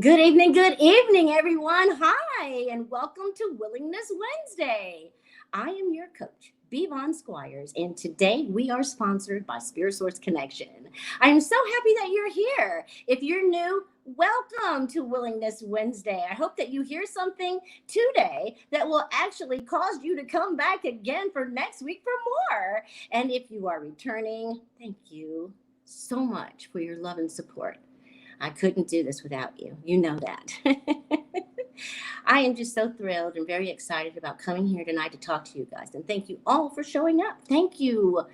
Good evening, everyone. Hi, and welcome to Willingness Wednesday. I am your coach, BVon Squires, and today we are sponsored by Spirit Source Connection. I am so happy that you're here. If you're new, welcome to Willingness Wednesday. I hope that you hear something today that will actually cause you to come back again for next week for more. And if you are returning, thank you so much for your love and support. I couldn't do this without you. You know that. I am just so thrilled and very excited about coming here tonight to talk to you guys. And thank you all for showing up. Thank you.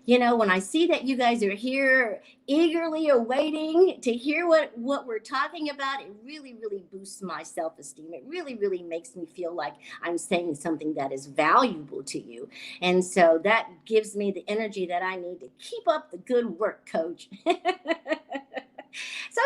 When I see that you guys are here eagerly awaiting to hear what we're talking about, it really, really boosts my self esteem. It really, really makes me feel like I'm saying something that is valuable to you. And so that gives me the energy that I need to keep up the good work, coach. So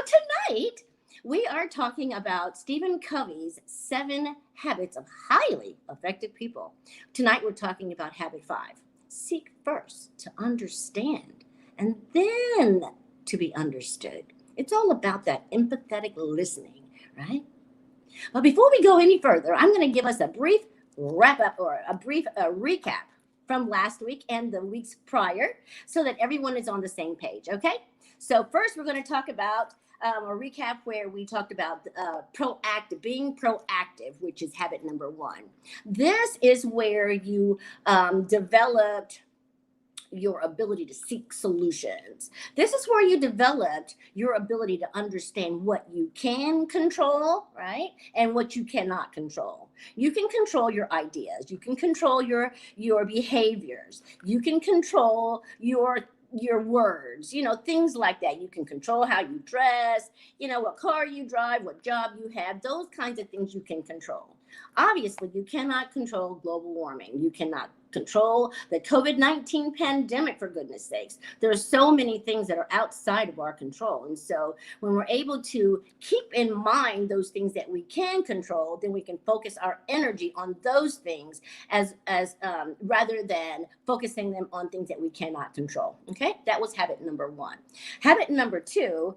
tonight, we are talking about Stephen Covey's 7 habits of highly effective people. Tonight, we're talking about habit 5. Seek first to understand and then to be understood. It's all about that empathetic listening, right? But before we go any further, I'm going to give us a brief wrap up or a brief recap from last week and the weeks prior so that everyone is on the same page, okay? So first, we're going to talk about a recap where we talked about being proactive, which is habit number 1. This is where you developed your ability to seek solutions. This is where you developed your ability to understand what you can control, right? And what you cannot control. You can control your ideas. You can control your behaviors. You can control your words, things like that. You can control how you dress, what car you drive, what job you have, those kinds of things you can control. Obviously, you cannot control global warming. You cannot control the COVID-19 pandemic, for goodness sakes. There are so many things that are outside of our control. And so when we're able to keep in mind those things that we can control, then we can focus our energy on those things as rather than focusing them on things that we cannot control. Okay, that was habit number 1. Habit number two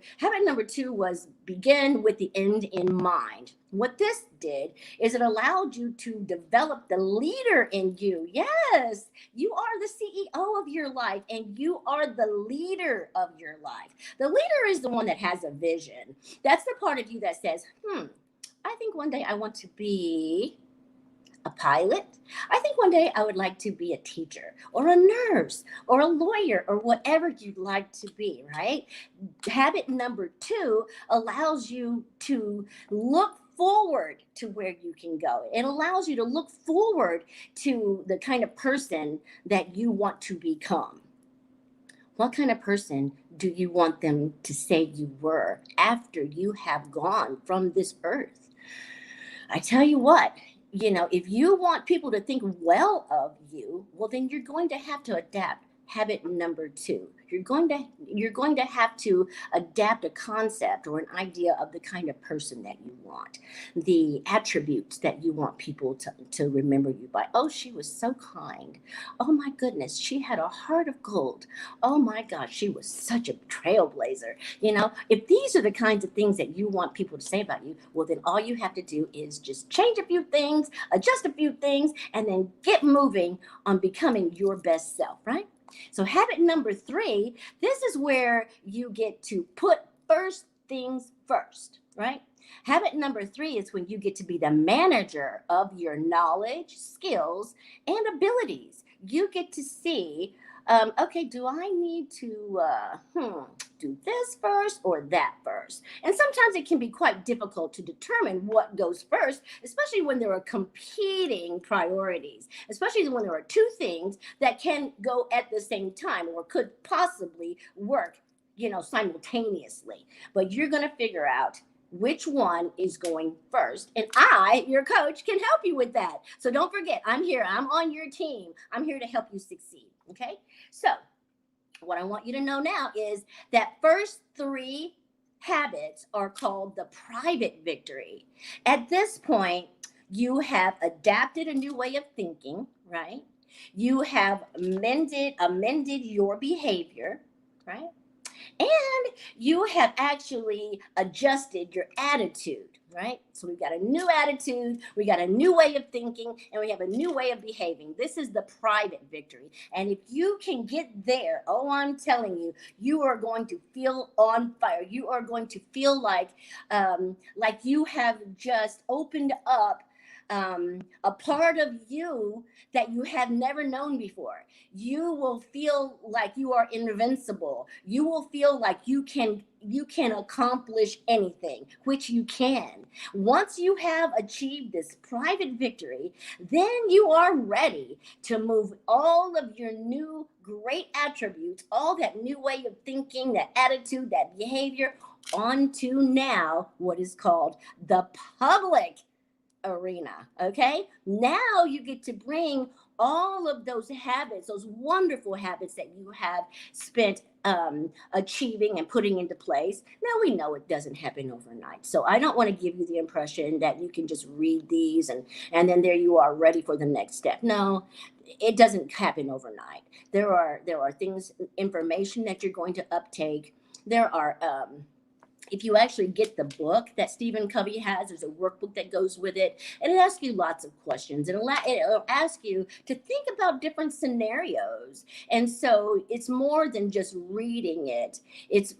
was begin with the end in mind. What this did is it allowed you to develop the leader in you. Yes, you are the CEO of your life and you are the leader of your life. The leader is the one that has a vision. That's the part of you that says, I think one day I want to be a pilot. I think one day I would like to be a teacher or a nurse or a lawyer or whatever you'd like to be, right? Habit number 2 allows you to look forward to where you can go. It allows you to look forward to the kind of person that you want to become. What kind of person do you want them to say you were after you have gone from this earth? I tell you what, if you want people to think well of you, well, then you're going to have to adapt. Habit number 2, you're going to have to adapt a concept or an idea of the kind of person that you want, the attributes that you want people to remember you by. Oh, she was so kind. Oh my goodness, she had a heart of gold. Oh my gosh, she was such a trailblazer. If these are the kinds of things that you want people to say about you, well, then all you have to do is just change a few things, adjust a few things, and then get moving on becoming your best self, right? So habit number 3, this is where you get to put first things first, right? Habit number 3 is when you get to be the manager of your knowledge, skills, and abilities. You get to see, okay, do I need to do this first or that first? And sometimes it can be quite difficult to determine what goes first, especially when there are competing priorities, especially when there are 2 things that can go at the same time or could possibly work, simultaneously. But you're going to figure out which one is going first. And I, your coach, can help you with that. So don't forget, I'm here. I'm on your team. I'm here to help you succeed. Okay? So what I want you to know now is that first 3 habits are called the private victory. At this point, you have adapted a new way of thinking, right? You have amended your behavior, right? And you have actually adjusted your attitude, right? So we've got a new attitude, we got a new way of thinking, and we have a new way of behaving. This is the private victory. And if you can get there, oh, I'm telling you, you are going to feel on fire. You are going to feel like you have just opened up a part of you that you have never known before. You will feel like you are invincible. You will feel like you can accomplish anything, which you can. Once you have achieved this private victory, then you are ready to move all of your new great attributes, all that new way of thinking, that attitude, that behavior, onto now what is called the public arena. Okay, now you get to bring all of those habits, those wonderful habits that you have spent achieving and putting into place. Now we know it doesn't happen overnight, so I don't want to give you the impression that you can just read these and then there you are ready for the next step. No, it doesn't happen overnight. There are things, information that you're going to uptake. There are if you actually get the book that Stephen Covey has, there's a workbook that goes with it, and it asks you lots of questions. It'll ask you to think about different scenarios, and so it's more than just reading it. It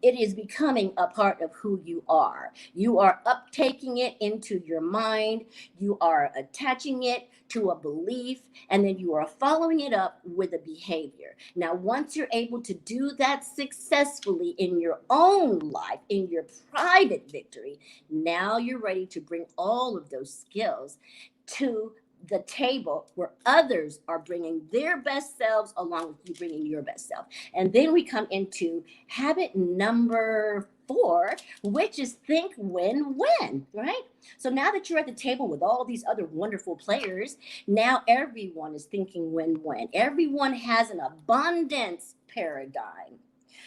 is becoming a part of who you are. You are uptaking it into your mind. You are attaching it to a belief, and then you are following it up with a behavior. Now, once you're able to do that successfully in your own life, in your private victory, now you're ready to bring all of those skills to the table where others are bringing their best selves along with you bringing your best self. And then we come into habit number 4, which is think win-win, right? So now that you're at the table with all these other wonderful players, now everyone is thinking win-win. Everyone has an abundance paradigm,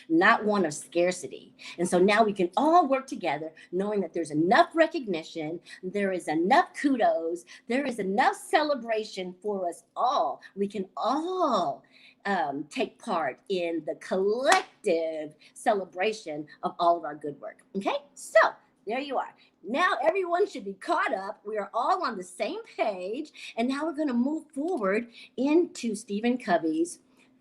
not one of scarcity. And so now we can all work together knowing that there's enough recognition, there is enough kudos, there is enough celebration for us all. We can all take part in the collective celebration of all of our good work. Okay, so there you are. Now everyone should be caught up. We are all on the same page. And now we're going to move forward into Stephen Covey's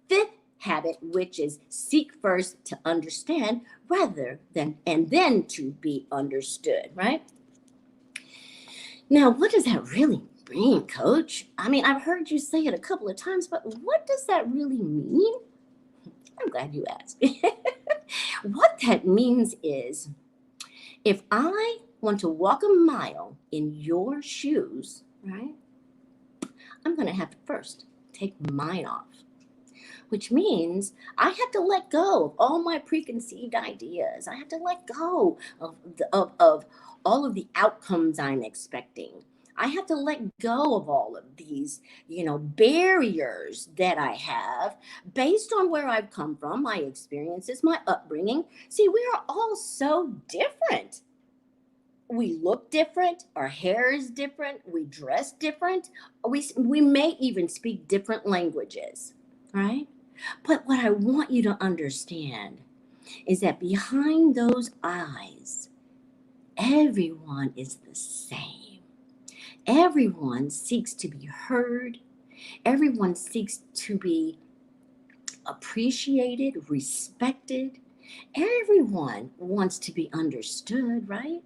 5th habit, which is seek first to understand rather than and then to be understood, right? Now, what does that really mean, Coach? I mean, I've heard you say it a couple of times, but what does that really mean? I'm glad you asked. What that means is if I want to walk a mile in your shoes, right, I'm going to have to first take mine off, which means I have to let go of all my preconceived ideas. I have to let go of all of the outcomes I'm expecting. I have to let go of all of these, barriers that I have based on where I've come from, my experiences, my upbringing. See, we are all so different. We look different, our hair is different, we dress different, we may even speak different languages, right? But what I want you to understand is that behind those eyes, everyone is the same. Everyone seeks to be heard. Everyone seeks to be appreciated, respected. Everyone wants to be understood, right?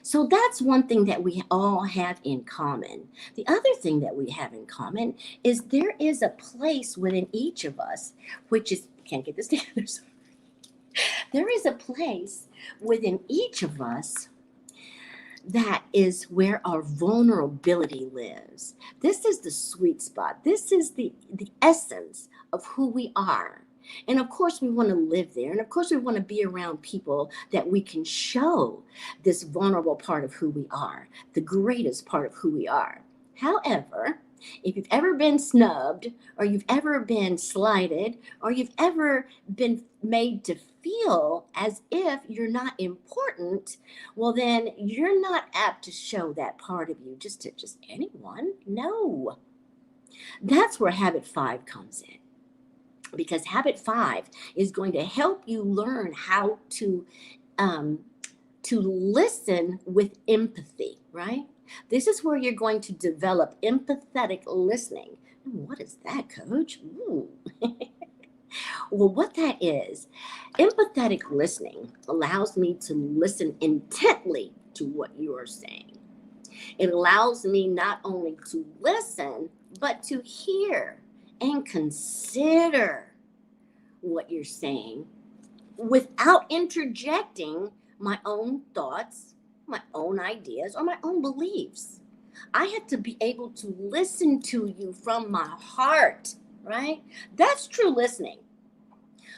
So that's one thing that we all have in common. The other thing that we have in common is there is a place within each of us, which is, can't get this together, sorry. There is a place within each of us that is where our vulnerability lives. This is the sweet spot. This is the essence of who we are. And of course, we want to live there. And of course, we want to be around people that we can show this vulnerable part of who we are, the greatest part of who we are. However, if you've ever been snubbed, or you've ever been slighted, or you've ever been made to feel as if you're not important, well, then you're not apt to show that part of you just to anyone. No. That's where habit 5 comes in. because habit 5 is going to help you learn how um, to listen with empathy, right? This is where you're going to develop empathetic listening. What is that, coach? Ooh. Well, what that is, empathetic listening allows me to listen intently to what you are saying. It allows me not only to listen, but to hear and consider what you're saying without interjecting my own thoughts, my own ideas, or my own beliefs. I have to be able to listen to you from my heart, right? That's true listening.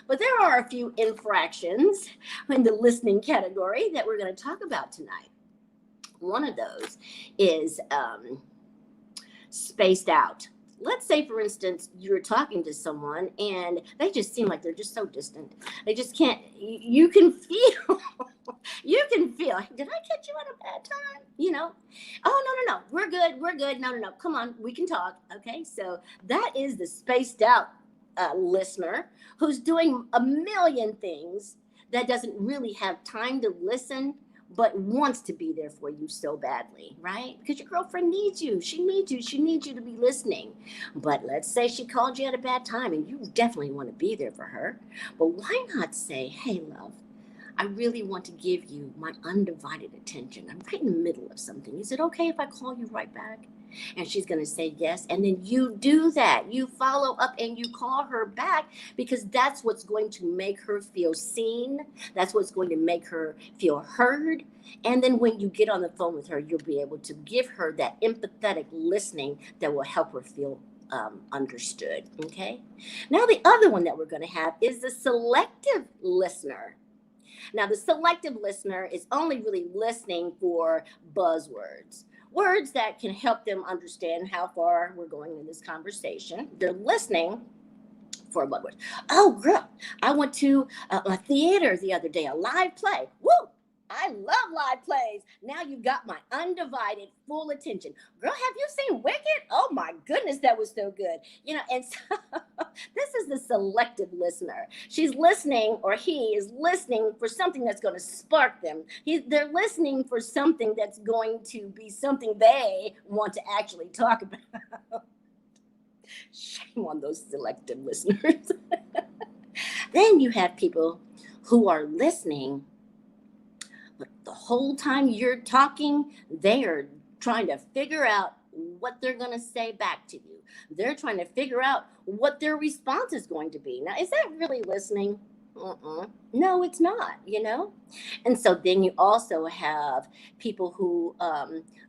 But there are a few infractions in the listening category that we're going to talk about tonight. One of those is spaced out. Let's say, for instance, you're talking to someone and they just seem like they're just so distant. They just can't, you can feel, you can feel, did I catch you at a bad time? Oh, no, we're good. No, come on, we can talk. Okay, so that is the spaced out listener who's doing a million things that doesn't really have time to listen but wants to be there for you so badly, right? Because your girlfriend needs you. She needs you to be listening. But let's say she called you at a bad time and you definitely want to be there for her. But why not say, hey, love, I really want to give you my undivided attention. I'm right in the middle of something. Is it okay if I call you right back? And she's going to say yes. And then you do that. You follow up and you call her back because that's what's going to make her feel seen. That's what's going to make her feel heard. And then when you get on the phone with her, you'll be able to give her that empathetic listening that will help her feel understood. Okay. Now, the other one that we're going to have is the selective listener. Now, the selective listener is only really listening for buzzwords, words that can help them understand how far we're going in this conversation. They're listening for buzzwords. Oh, girl, I went to a theater the other day, a live play. Woo! I love live plays. Now you've got my undivided, full attention. Girl, have you seen Wicked? Oh my goodness, that was so good. And so this is the selective listener. She's listening, or he is listening for something that's going to spark them. They're listening for something that's going to be something they want to actually talk about. Shame on those selective listeners. Then you have people who are listening, but the whole time you're talking, they are trying to figure out what they're going to say back to you. They're trying to figure out what their response is going to be. Now, is that really listening? No, it's not, And so then you also have people who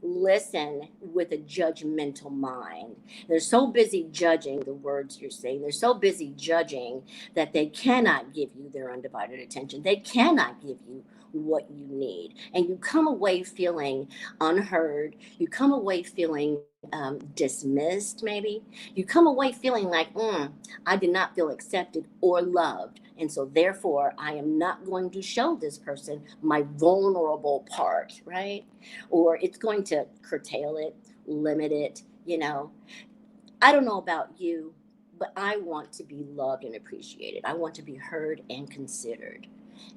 listen with a judgmental mind. They're so busy judging the words you're saying. They're so busy judging that they cannot give you their undivided attention. They cannot give you what you need. And you come away feeling unheard. You come away feeling dismissed, maybe. You come away feeling like, I did not feel accepted or loved. And so therefore, I am not going to show this person my vulnerable part, right? Or it's going to curtail it, limit it, I don't know about you, but I want to be loved and appreciated. I want to be heard and considered.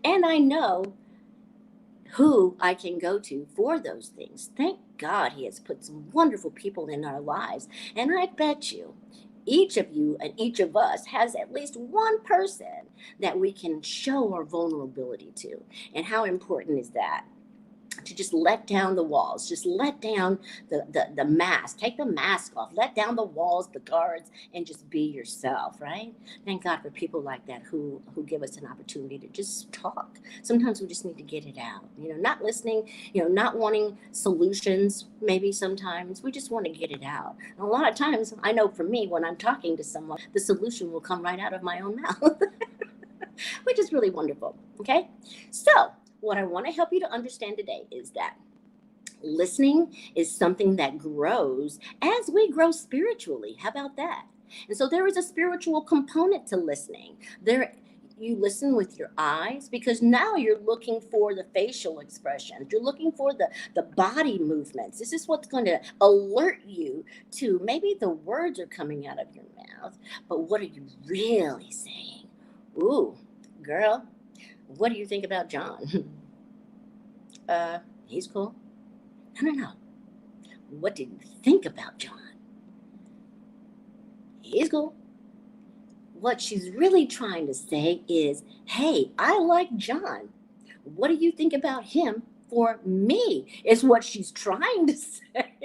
And I know who I can go to for those things. Thank God he has put some wonderful people in our lives. And I bet you, each of you and each of us has at least one person that we can show our vulnerability to. And how important is that? To just let down the walls, just let down the mask, take the mask off, let down the walls, the guards, and just be yourself, right? Thank God for people like that who give us an opportunity to just talk. Sometimes we just need to get it out, not listening, not wanting solutions. Maybe sometimes we just want to get it out. And a lot of times, I know for me, when I'm talking to someone, the solution will come right out of my own mouth, which is really wonderful. Okay. So what I want to help you to understand today is that listening is something that grows as we grow spiritually. How about that? And so there is a spiritual component to listening. you listen with your eyes, because now you're looking for the facial expressions. You're looking for the body movements. This is what's going to alert you to maybe the words are coming out of your mouth, but what are you really saying? Ooh, girl, what do you think about John? He's cool. No. What do you think about John? He's cool. What she's really trying to say is, hey, I like John. What do you think about him for me? Is what she's trying to say.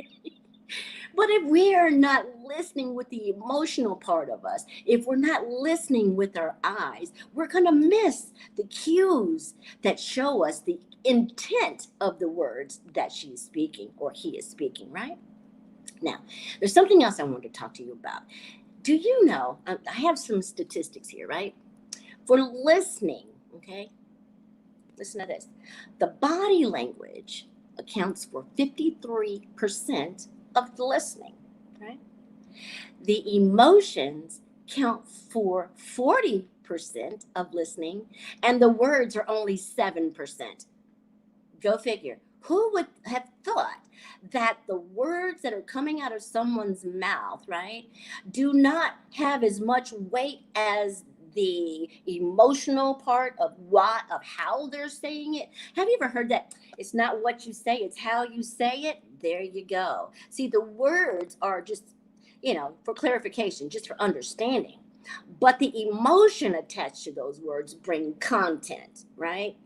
But if we are not listening with the emotional part of us, if we're not listening with our eyes, we're going to miss the cues that show us the intent of the words that she's speaking or he is speaking, right? Now, there's something else I want to talk to you about. Do you know, I have some statistics here, right? For listening, okay? Listen to this. The body language accounts for 53% of the listening, right? The emotions count for 40% of listening, and the words are only 7%. Go figure. Who would have thought that the words that are coming out of someone's mouth, right, do not have as much weight as the emotional part of how they're saying it? Have you ever heard that? It's not what you say, it's how you say it. There you go. See, the words are just, for clarification, just for understanding. But the emotion attached to those words bring content, right?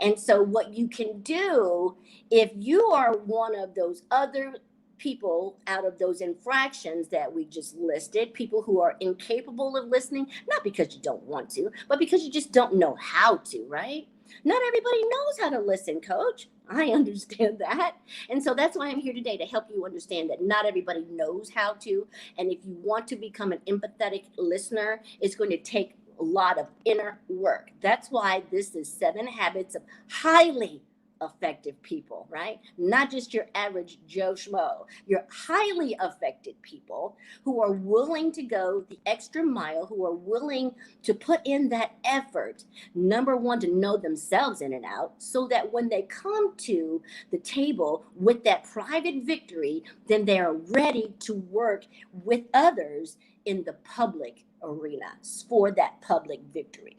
And so what you can do, if you are one of those other people out of those infractions that we just listed, people who are incapable of listening, not because you don't want to, but because you just don't know how to, right? Not everybody knows how to listen, Coach. I understand that. And so that's why I'm here today, to help you understand that not everybody knows how to. And if you want to become an empathetic listener, it's going to take a lot of inner work. That's why this is 7 habits of highly effective people, right? Not just your average Joe Schmo. You're highly effective people who are willing to go the extra mile, who are willing to put in that effort. Number one, to know themselves in and out, so that when they come to the table with that private victory, then they are ready to work with others in the public arena for that public victory.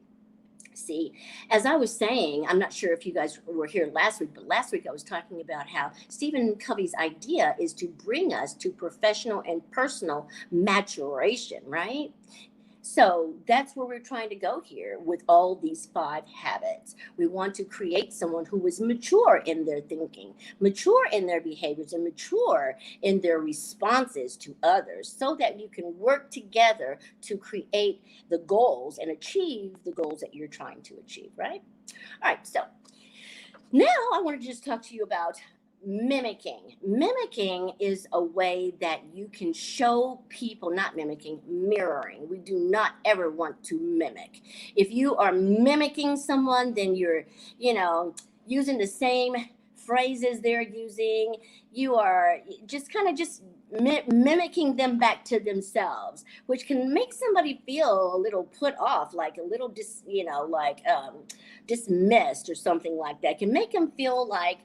See, as I was saying, I'm not sure if you guys were here last week, but last week I was talking about how Stephen Covey's idea is to bring us to professional and personal maturation, right? So that's where we're trying to go here with all these 5 habits. We want to create someone who is mature in their thinking, mature in their behaviors, and mature in their responses to others, so that you can work together to create the goals and achieve the goals that you're trying to achieve, right? All right, so now I want to just talk to you about mimicking. Mimicking is a way that you can show people, not mimicking, mirroring. We do not ever want to mimic. If you are mimicking someone, then you're, using the same phrases they're using. You are just kind of mimicking them back to themselves, which can make somebody feel a little put off, like a little dismissed or something like that. It can make them feel like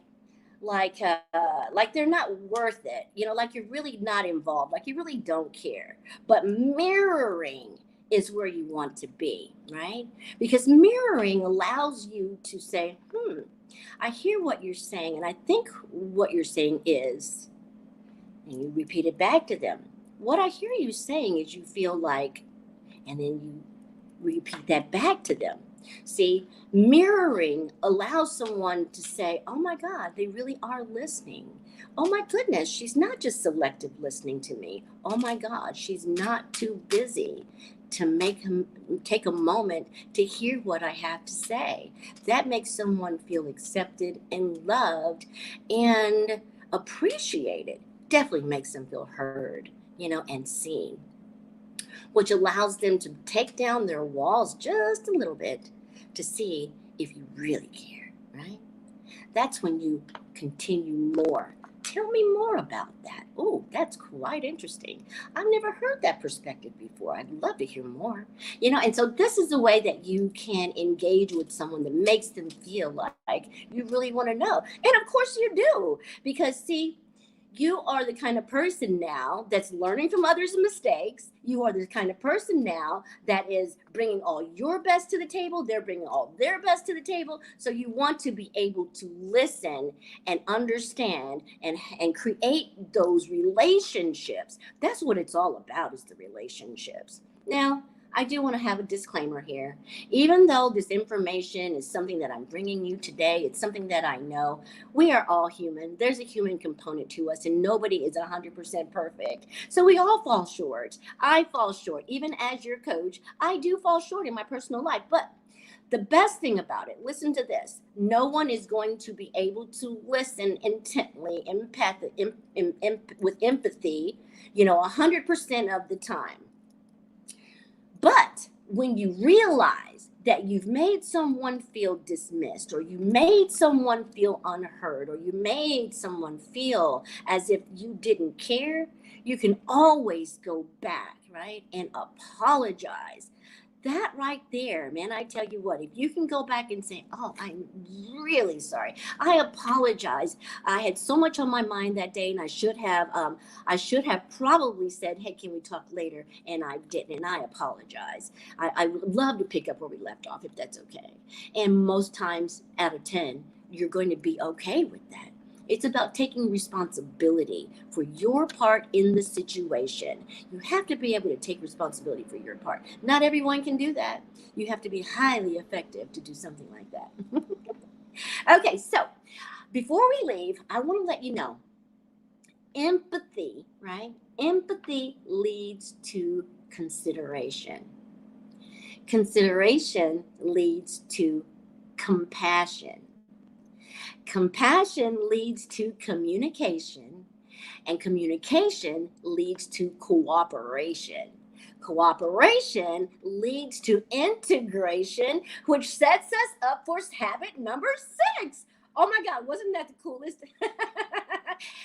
they're not worth it, like you're really not involved, like you really don't care. But mirroring is where you want to be, right? Because mirroring allows you to say, I hear what you're saying, and I think what you're saying is, and you repeat it back to them. What I hear you saying is you feel like, and then you repeat that back to them. See, mirroring allows someone to say, oh my God, they really are listening. Oh my goodness, she's not just selective listening to me. Oh my God, she's not too busy to take a moment to hear what I have to say. That makes someone feel accepted and loved and appreciated. Definitely makes them feel heard, and seen, which allows them to take down their walls just a little bit to see if you really care, right? That's when you continue more Tell me more about that. Oh, that's quite interesting. I've never heard that perspective before. I'd love to hear more. And so this is a way that you can engage with someone that makes them feel like you really want to know. And of course you do, because see, you are the kind of person now that's learning from others' mistakes. You are the kind of person now that is bringing all your best to the table. They're bringing all their best to the table. So you want to be able to listen and understand and create those relationships. That's what it's all about, is the relationships. Now, I do want to have a disclaimer here. Even though this information is something that I'm bringing you today, it's something that I know. We are all human. There's a human component to us, and nobody is 100% perfect. So we all fall short. I fall short. Even as your coach, I do fall short in my personal life. But the best thing about it, listen to this. No one is going to be able to listen intently, with empathy, 100% of the time. But when you realize that you've made someone feel dismissed, or you made someone feel unheard, or you made someone feel as if you didn't care, you can always go back, right, and apologize. That right there, man, I tell you what, if you can go back and say, oh, I'm really sorry. I apologize. I had so much on my mind that day, and I should have probably said, hey, can we talk later? And I didn't, and I apologize. I would love to pick up where we left off, if that's okay. And most times out of 10, you're going to be okay with that. It's about taking responsibility for your part in the situation. You have to be able to take responsibility for your part. Not everyone can do that. You have to be highly effective to do something like that. Okay, so before we leave, I want to let you know, empathy, right? Empathy leads to consideration. Consideration leads to compassion. Compassion leads to communication, and communication leads to cooperation. Cooperation leads to integration, which sets us up for habit number 6. Oh my God, wasn't that the coolest?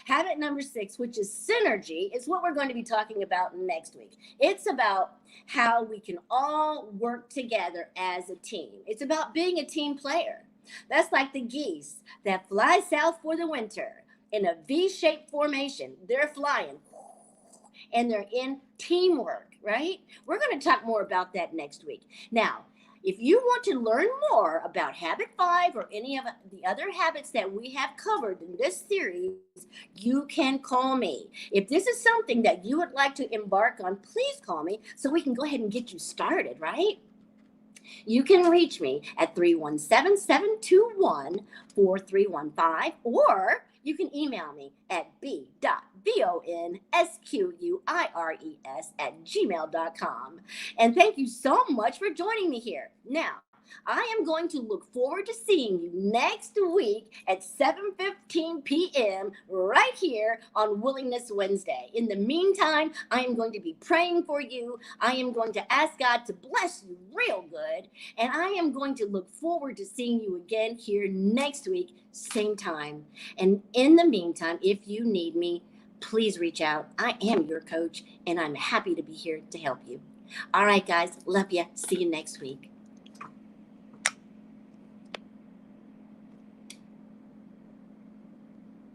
Habit number 6, which is synergy, is what we're going to be talking about next week. It's about how we can all work together as a team. It's about being a team player. That's like the geese that fly south for the winter in a V-shaped formation. They're flying, and they're in teamwork, right? We're going to talk more about that next week. Now, if you want to learn more about Habit 5 or any of the other habits that we have covered in this series, you can call me. If this is something that you would like to embark on, please call me so we can go ahead and get you started, right? You can reach me at 317-721-4315, or you can email me at b.VonSquires@gmail.com. And thank you so much for joining me here. Now, I am going to look forward to seeing you next week at 7:15 p.m. right here on Willingness Wednesday. In the meantime, I am going to be praying for you. I am going to ask God to bless you real good. And I am going to look forward to seeing you again here next week, same time. And in the meantime, if you need me, please reach out. I am your coach, and I'm happy to be here to help you. All right, guys. Love you. See you next week.